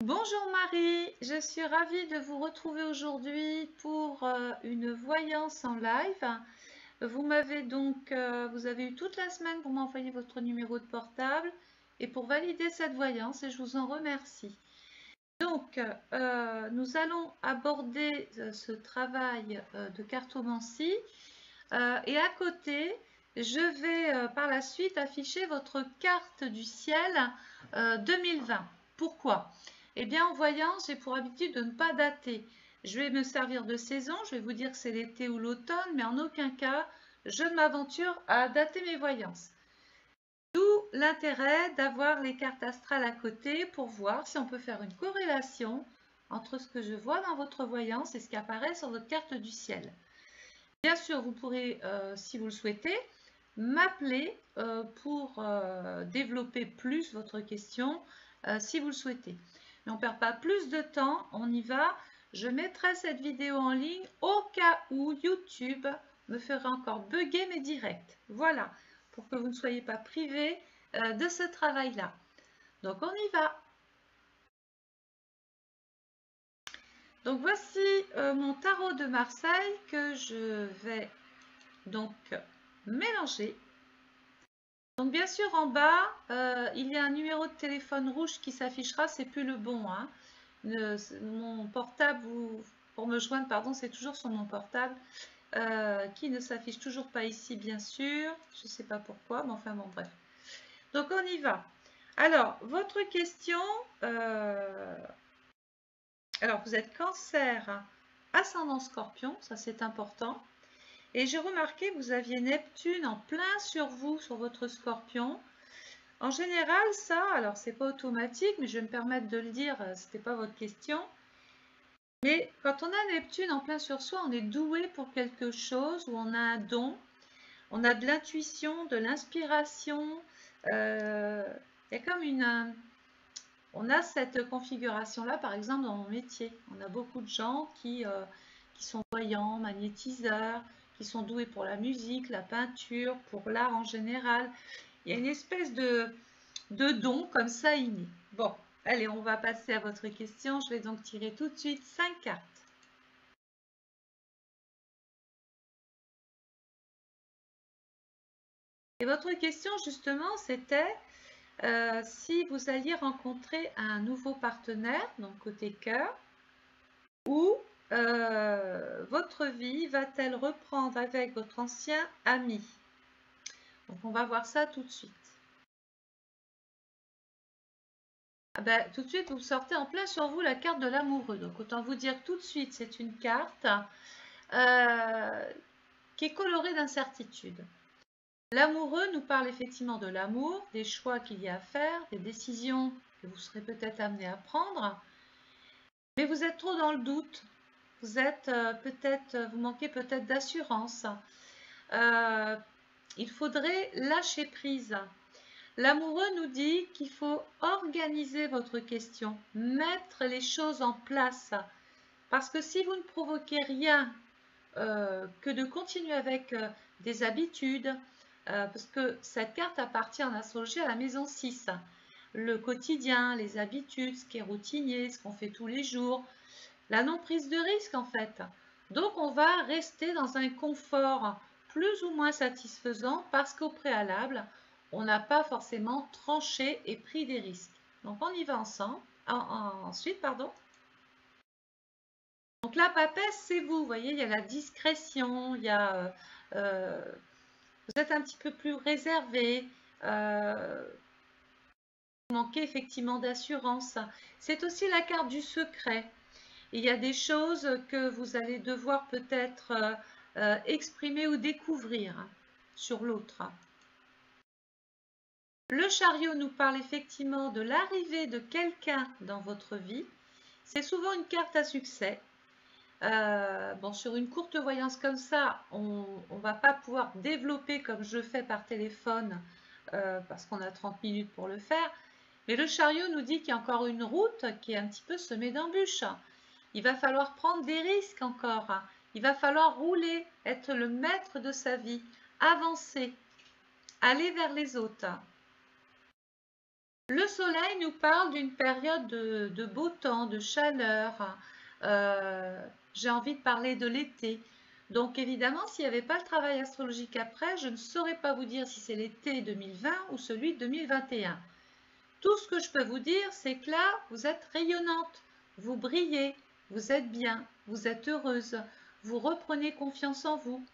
Bonjour Marie, je suis ravie de vous retrouver aujourd'hui pour une voyance en live. Vous avez eu toute la semaine pour m'envoyer votre numéro de portable et pour valider cette voyance et je vous en remercie. Nous allons aborder ce travail de cartomancie et à côté, je vais par la suite afficher votre carte du ciel 2020. Pourquoi? Eh bien, en voyance, j'ai pour habitude de ne pas dater. Je vais me servir de saison, je vais vous dire que c'est l'été ou l'automne, mais en aucun cas, je ne m'aventure à dater mes voyances. D'où l'intérêt d'avoir les cartes astrales à côté pour voir si on peut faire une corrélation entre ce que je vois dans votre voyance et ce qui apparaît sur votre carte du ciel. Bien sûr, vous pourrez, si vous le souhaitez, m'appeler pour développer plus votre question si vous le souhaitez. Mais on ne perd pas plus de temps, on y va. Je mettrai cette vidéo en ligne au cas où YouTube me ferait encore bugger mes directs. Voilà, pour que vous ne soyez pas privés de ce travail-là. Donc on y va. Donc voici mon tarot de Marseille que je vais donc mélanger. Donc bien sûr en bas, il y a un numéro de téléphone rouge qui s'affichera, c'est plus le bon. Hein. Mon portable, pour me joindre, pardon, c'est toujours sur mon portable, qui ne s'affiche toujours pas ici bien sûr. Je ne sais pas pourquoi, mais enfin bon bref. Donc on y va. Alors, votre question, alors vous êtes Cancer, ascendant Scorpion, ça c'est important. Et j'ai remarqué que vous aviez Neptune en plein sur vous, sur votre Scorpion. En général, ça, alors c'est pas automatique, mais je vais me permettre de le dire, c'était pas votre question. Mais quand on a Neptune en plein sur soi, on est doué pour quelque chose, ou on a un don, on a de l'intuition, de l'inspiration. Il y a comme on a cette configuration-là, par exemple, dans mon métier. On a beaucoup de gens qui sont voyants, magnétiseurs, qui sont doués pour la musique, la peinture, pour l'art en général. Il y a une espèce de don comme ça inné. Bon, allez, on va passer à votre question. Je vais donc tirer tout de suite 5 cartes. Et votre question, justement, c'était si vous alliez rencontrer un nouveau partenaire, donc côté cœur, ou votre vie va-t-elle reprendre avec votre ancien ami? Donc, on va voir ça tout de suite. Ah ben, tout de suite, vous sortez en plein sur vous la carte de l'amoureux. Donc, autant vous dire tout de suite, c'est une carte qui est colorée d'incertitude. L'amoureux nous parle effectivement de l'amour, des choix qu'il y a à faire, des décisions que vous serez peut-être amené à prendre, mais vous êtes trop dans le doute. Vous êtes vous manquez peut-être d'assurance. Il faudrait lâcher prise. L'amoureux nous dit qu'il faut organiser votre question, mettre les choses en place. Parce que si vous ne provoquez rien que de continuer avec des habitudes, parce que cette carte appartient en astrologie à la maison 6. Le quotidien, les habitudes, ce qui est routinier, ce qu'on fait tous les jours, la non-prise de risque en fait. Donc on va rester dans un confort plus ou moins satisfaisant parce qu'au préalable, on n'a pas forcément tranché et pris des risques. Donc on y va ensemble. Ensuite, pardon. Donc la papesse, c'est vous. Vous voyez, il y a la discrétion, il y a... vous êtes un petit peu plus réservé. Vous manquez effectivement d'assurance. C'est aussi la carte du secret. Il y a des choses que vous allez devoir peut-être exprimer ou découvrir sur l'autre. Le chariot nous parle effectivement de l'arrivée de quelqu'un dans votre vie. C'est souvent une carte à succès. Bon, sur une courte voyance comme ça, on ne va pas pouvoir développer comme je fais par téléphone parce qu'on a 30 minutes pour le faire. Mais le chariot nous dit qu'il y a encore une route qui est un petit peu semée d'embûches. Il va falloir prendre des risques encore. Il va falloir rouler, être le maître de sa vie, avancer, aller vers les autres. Le soleil nous parle d'une période de beau temps, de chaleur. J'ai envie de parler de l'été. Donc évidemment, s'il n'y avait pas le travail astrologique après, je ne saurais pas vous dire si c'est l'été 2020 ou celui de 2021. Tout ce que je peux vous dire, c'est que là, vous êtes rayonnante, vous brillez, vous êtes bien, vous êtes heureuse, vous reprenez confiance en vous,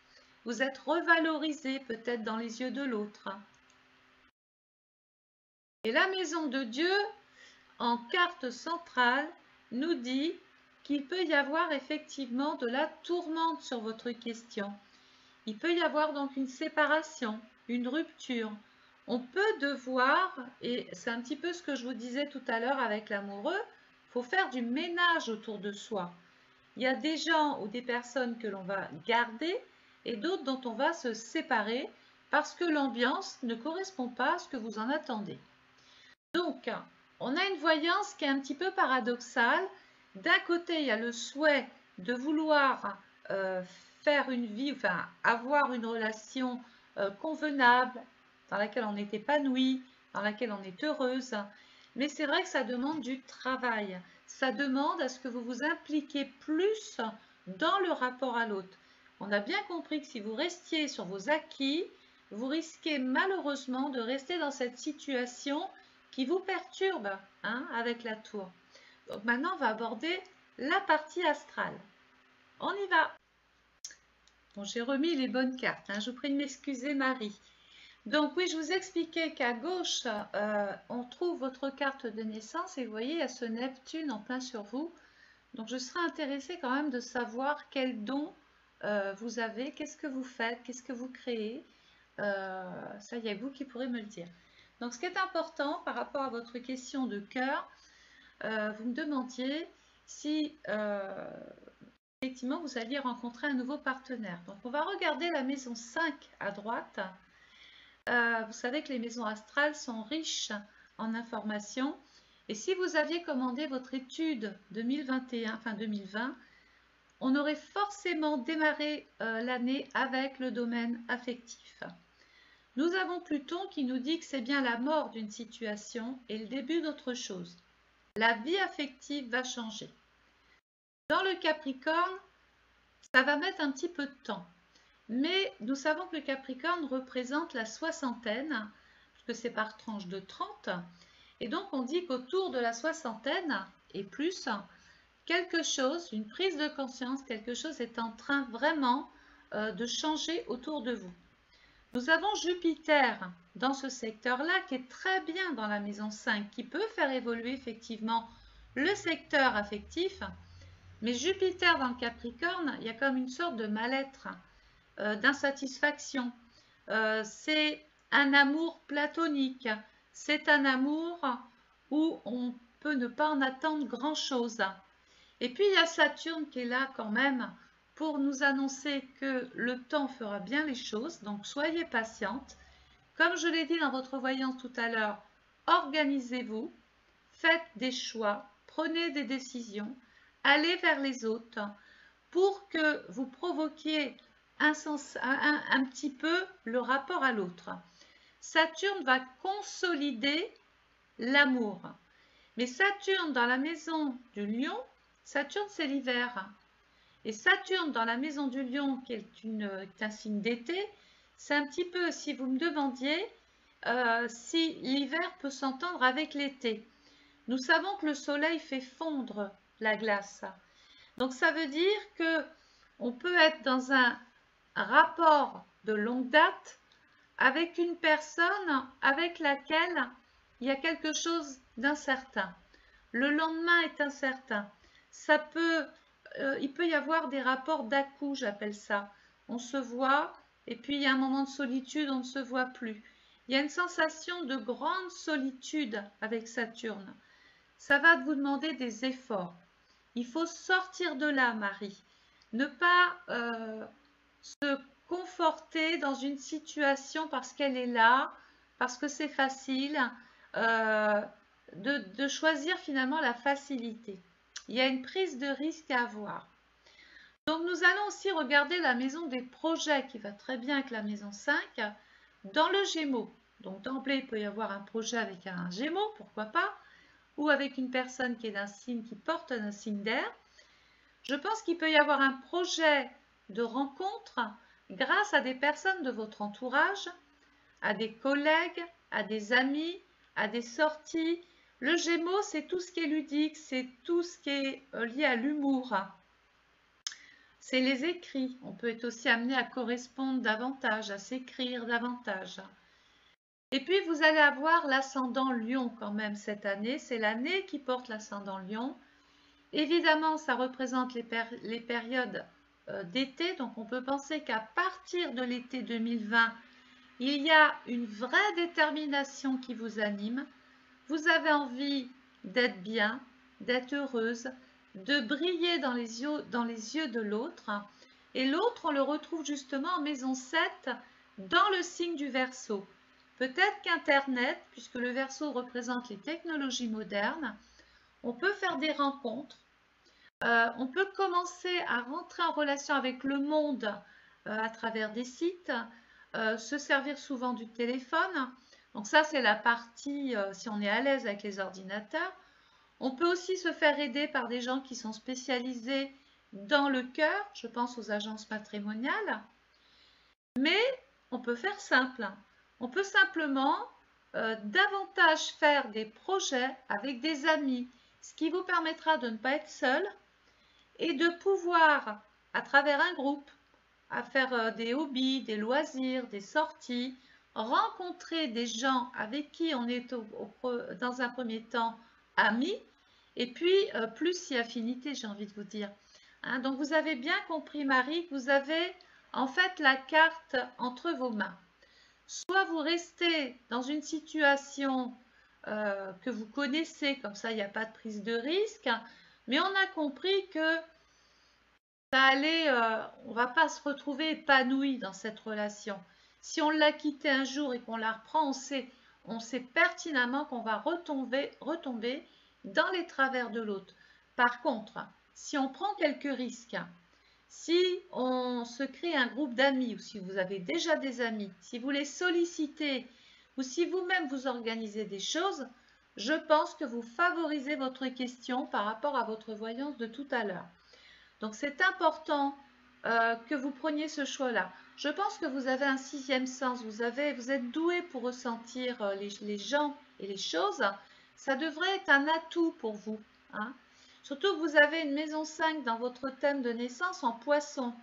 vous êtes revalorisée peut-être dans les yeux de l'autre. Et la maison de Dieu, en carte centrale, nous dit qu'il peut y avoir effectivement de la tourmente sur votre question. Il peut y avoir donc une séparation, une rupture. On peut devoir, et c'est un petit peu ce que je vous disais tout à l'heure avec l'amoureux, il faut faire du ménage autour de soi. Il y a des gens ou des personnes que l'on va garder et d'autres dont on va se séparer parce que l'ambiance ne correspond pas à ce que vous en attendez. Donc, on a une voyance qui est un petit peu paradoxale. D'un côté, il y a le souhait de vouloir faire une vie, enfin avoir une relation convenable, dans laquelle on est épanoui, dans laquelle on est heureuse. Mais c'est vrai que ça demande du travail. Ça demande à ce que vous vous impliquiez plus dans le rapport à l'autre. On a bien compris que si vous restiez sur vos acquis, vous risquez malheureusement de rester dans cette situation qui vous perturbe avec la tour. Donc maintenant, on va aborder la partie astrale. On y va. Bon, j'ai remis les bonnes cartes. Je vous prie de m'excuser, Marie. Donc oui, je vous expliquais qu'à gauche, on trouve votre carte de naissance et vous voyez, il y a ce Neptune en plein sur vous. Donc je serais intéressée quand même de savoir quel don vous avez, qu'est-ce que vous faites, qu'est-ce que vous créez. Ça, il y a vous qui pourrez me le dire. Donc ce qui est important par rapport à votre question de cœur, vous me demandiez si effectivement vous alliez rencontrer un nouveau partenaire. Donc on va regarder la maison 5 à droite. Vous savez que les maisons astrales sont riches en informations. Et si vous aviez commandé votre étude 2021, enfin 2020, on aurait forcément démarré l'année avec le domaine affectif. Nous avons Pluton qui nous dit que c'est bien la mort d'une situation et le début d'autre chose. La vie affective va changer. Dans le Capricorne, ça va mettre un petit peu de temps. Mais nous savons que le Capricorne représente la soixantaine, puisque c'est par tranche de 30. Et donc on dit qu'autour de la soixantaine et plus, quelque chose, une prise de conscience, quelque chose est en train vraiment de changer autour de vous. Nous avons Jupiter dans ce secteur-là qui est très bien dans la maison 5, qui peut faire évoluer effectivement le secteur affectif. Mais Jupiter dans le Capricorne, il y a comme une sorte de mal-être, d'insatisfaction. C'est un amour platonique. C'est un amour où on peut ne pas en attendre grand-chose. Et puis il y a Saturne qui est là quand même pour nous annoncer que le temps fera bien les choses. Donc soyez patiente. Comme je l'ai dit dans votre voyance tout à l'heure, organisez-vous, faites des choix, prenez des décisions, allez vers les autres pour que vous provoquiez un petit peu le rapport à l'autre. Saturne va consolider l'amour. Mais Saturne dans la maison du lion, Saturne c'est l'hiver. Et Saturne dans la maison du lion, qui est un signe d'été, c'est un petit peu si vous me demandiez si l'hiver peut s'entendre avec l'été. Nous savons que le soleil fait fondre la glace. Donc ça veut dire que on peut être dans un rapport de longue date avec une personne avec laquelle il y a quelque chose d'incertain. Le lendemain est incertain. Il peut y avoir des rapports d'à-coups, j'appelle ça. On se voit et puis il y a un moment de solitude, on ne se voit plus. Il y a une sensation de grande solitude avec Saturne. Ça va vous demander des efforts. Il faut sortir de là, Marie. Ne pas se conforter dans une situation parce qu'elle est là, parce que c'est facile, de choisir finalement la facilité. Il y a une prise de risque à avoir. Donc nous allons aussi regarder la maison des projets qui va très bien avec la maison 5 dans le Gémeaux. Donc d'emblée, il peut y avoir un projet avec un Gémeaux, pourquoi pas, ou avec une personne qui est d'un signe qui porte un signe d'air. Je pense qu'il peut y avoir un projet de rencontre grâce à des personnes de votre entourage, à des collègues, à des amis, à des sorties. Le Gémeaux, c'est tout ce qui est ludique, c'est tout ce qui est lié à l'humour. C'est les écrits. On peut être aussi amené à correspondre davantage, à s'écrire davantage. Et puis, vous allez avoir l'ascendant Lion quand même cette année. C'est l'année qui porte l'ascendant Lion. Évidemment, ça représente les périodes d'été. Donc, on peut penser qu'à partir de l'été 2020, il y a une vraie détermination qui vous anime. Vous avez envie d'être bien, d'être heureuse, de briller dans les yeux de l'autre. Et l'autre, on le retrouve justement en maison 7 dans le signe du Verseau. Peut-être qu'Internet, puisque le Verseau représente les technologies modernes, on peut faire des rencontres. On peut commencer à rentrer en relation avec le monde à travers des sites, se servir souvent du téléphone. Donc ça, c'est la partie, si on est à l'aise avec les ordinateurs. On peut aussi se faire aider par des gens qui sont spécialisés dans le cœur, je pense aux agences matrimoniales. Mais on peut faire simple. On peut simplement davantage faire des projets avec des amis, ce qui vous permettra de ne pas être seul et de pouvoir, à travers un groupe, à faire des hobbies, des loisirs, des sorties, rencontrer des gens avec qui on est dans un premier temps amis, et puis plus si affinité, j'ai envie de vous dire. Hein, donc vous avez bien compris, Marie, que vous avez en fait la carte entre vos mains. Soit vous restez dans une situation que vous connaissez, comme ça il n'y a pas de prise de risque, mais on a compris que on ne va pas se retrouver épanoui dans cette relation. Si on l'a quittée un jour et qu'on la reprend, on sait pertinemment qu'on va retomber dans les travers de l'autre. Par contre, si on prend quelques risques, si on se crée un groupe d'amis ou si vous avez déjà des amis, si vous les sollicitez ou si vous-même vous organisez des choses, je pense que vous favorisez votre question par rapport à votre voyance de tout à l'heure. Donc c'est important que vous preniez ce choix-là. Je pense que vous avez un sixième sens, vous êtes doué pour ressentir les gens et les choses. Ça devrait être un atout pour vous. Hein. Surtout que vous avez une maison 5 dans votre thème de naissance en poisson,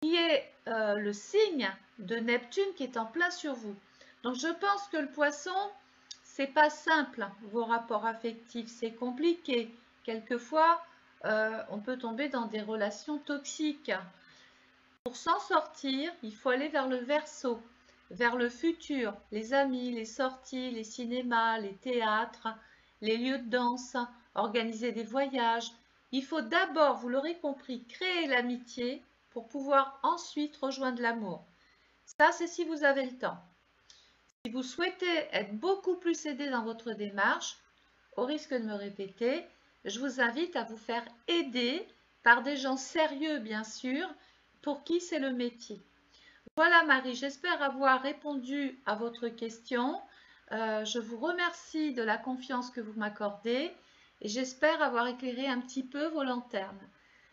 qui est le signe de Neptune qui est en plein sur vous. Donc je pense que le poisson, c'est pas simple, vos rapports affectifs, c'est compliqué. Quelquefois, on peut tomber dans des relations toxiques. Pour s'en sortir, il faut aller vers le Verseau, vers le futur, les amis, les sorties, les cinémas, les théâtres, les lieux de danse, organiser des voyages. Il faut d'abord, vous l'aurez compris, créer l'amitié pour pouvoir ensuite rejoindre l'amour. Ça, c'est si vous avez le temps. Si vous souhaitez être beaucoup plus aidé dans votre démarche, au risque de me répéter, je vous invite à vous faire aider par des gens sérieux, bien sûr, pour qui c'est le métier. Voilà Marie, j'espère avoir répondu à votre question. Je vous remercie de la confiance que vous m'accordez et j'espère avoir éclairé un petit peu vos lanternes.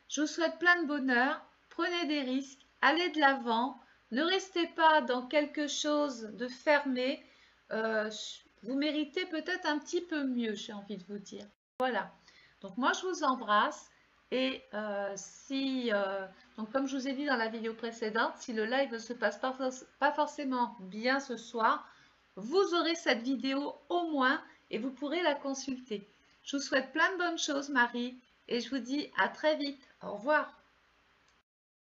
Je vous souhaite plein de bonheur, prenez des risques, allez de l'avant, ne restez pas dans quelque chose de fermé. Vous méritez peut-être un petit peu mieux, j'ai envie de vous dire. Voilà. Donc moi, je vous embrasse. Et donc comme je vous ai dit dans la vidéo précédente, si le live ne se passe pas forcément bien ce soir, vous aurez cette vidéo au moins et vous pourrez la consulter. Je vous souhaite plein de bonnes choses, Marie, et je vous dis à très vite. Au revoir.